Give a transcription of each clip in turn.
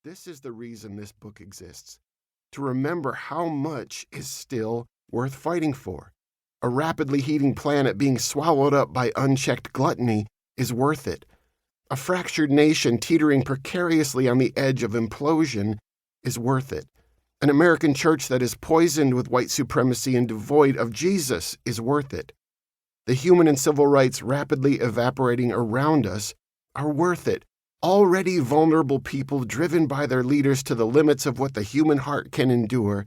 This is the reason this book exists. To remember how much is still worth fighting for. A rapidly heating planet being swallowed up by unchecked gluttony is worth it. A fractured nation teetering precariously on the edge of implosion is worth it. An American church that is poisoned with white supremacy and devoid of Jesus is worth it. The human and civil rights rapidly evaporating around us are worth it. Already vulnerable people driven by their leaders to the limits of what the human heart can endure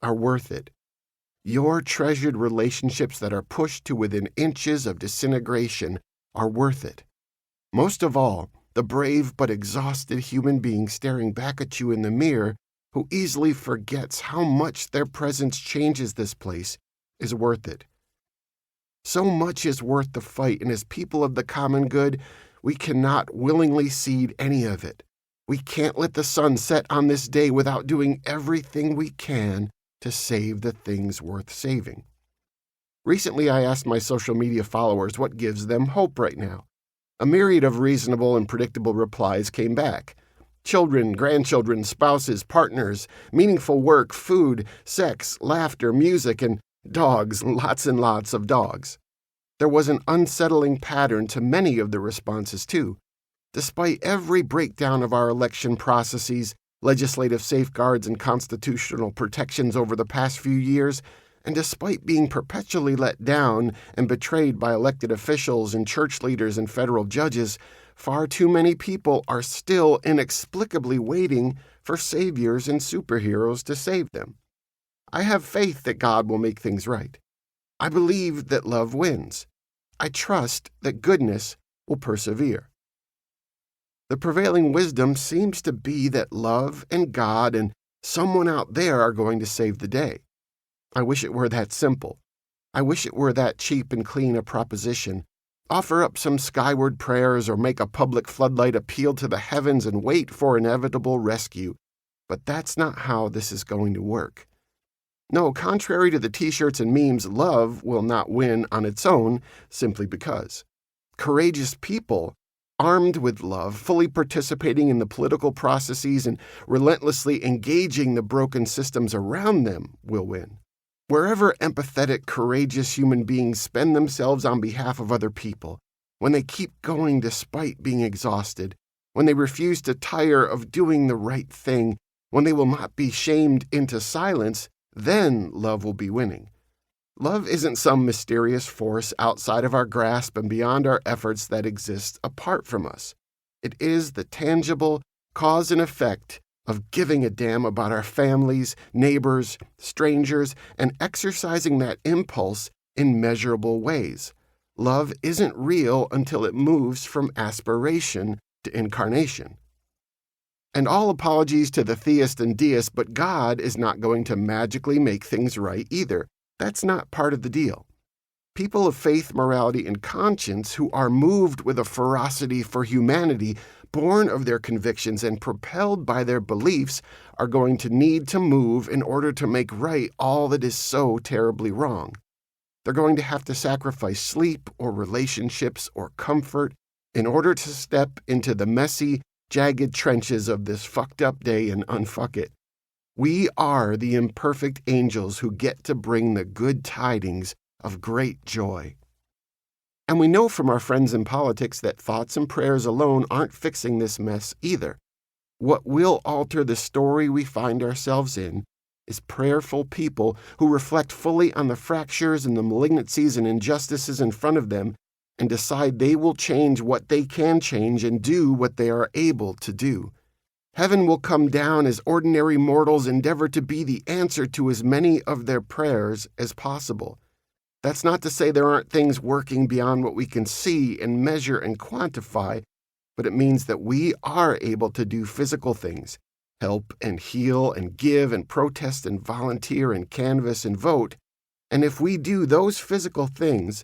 are worth it. Your treasured relationships that are pushed to within inches of disintegration are worth it. Most of all, the brave but exhausted human being staring back at you in the mirror who easily forgets how much their presence changes this place is worth it. So much is worth the fight, and as people of the common good, we cannot willingly cede any of it. We can't let the sun set on this day without doing everything we can to save the things worth saving. Recently, I asked my social media followers what gives them hope right now. A myriad of reasonable and predictable replies came back. Children, grandchildren, spouses, partners, meaningful work, food, sex, laughter, music, and dogs, and lots of dogs. There was an unsettling pattern to many of the responses, too. Despite every breakdown of our election processes, legislative safeguards, and constitutional protections over the past few years, and despite being perpetually let down and betrayed by elected officials and church leaders and federal judges, far too many people are still inexplicably waiting for saviors and superheroes to save them. I have faith that God will make things right. I believe that love wins. I trust that goodness will persevere. The prevailing wisdom seems to be that love and God and someone out there are going to save the day. I wish it were that simple. I wish it were that cheap and clean a proposition. Offer up some skyward prayers or make a public floodlight appeal to the heavens and wait for inevitable rescue. But that's not how this is going to work. No, contrary to the t-shirts and memes, love will not win on its own simply because. Courageous people, armed with love, fully participating in the political processes and relentlessly engaging the broken systems around them, will win. Wherever empathetic, courageous human beings spend themselves on behalf of other people, when they keep going despite being exhausted, when they refuse to tire of doing the right thing, when they will not be shamed into silence, then love will be winning. Love isn't some mysterious force outside of our grasp and beyond our efforts that exists apart from us. It is the tangible cause and effect of giving a damn about our families, neighbors, strangers, and exercising that impulse in measurable ways. Love isn't real until it moves from aspiration to incarnation. And all apologies to the theist and deist, but God is not going to magically make things right either. That's not part of the deal. People of faith, morality, and conscience who are moved with a ferocity for humanity, born of their convictions and propelled by their beliefs, are going to need to move in order to make right all that is so terribly wrong. They're going to have to sacrifice sleep or relationships or comfort in order to step into the messy, jagged trenches of this fucked up day and unfuck it. We are the imperfect angels who get to bring the good tidings of great joy. And we know from our friends in politics that thoughts and prayers alone aren't fixing this mess either. What will alter the story we find ourselves in is prayerful people who reflect fully on the fractures and the malignancies and injustices in front of them and decide they will change what they can change and do what they are able to do. Heaven will come down as ordinary mortals endeavor to be the answer to as many of their prayers as possible. That's not to say there aren't things working beyond what we can see and measure and quantify, but it means that we are able to do physical things, help and heal and give and protest and volunteer and canvass and vote. And if we do those physical things,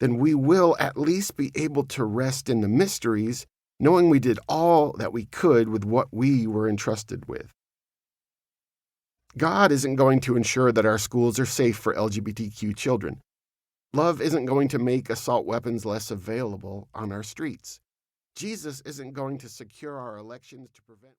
then we will at least be able to rest in the mysteries, knowing we did all that we could with what we were entrusted with. God isn't going to ensure that our schools are safe for LGBTQ children. Love isn't going to make assault weapons less available on our streets. Jesus isn't going to secure our elections to prevent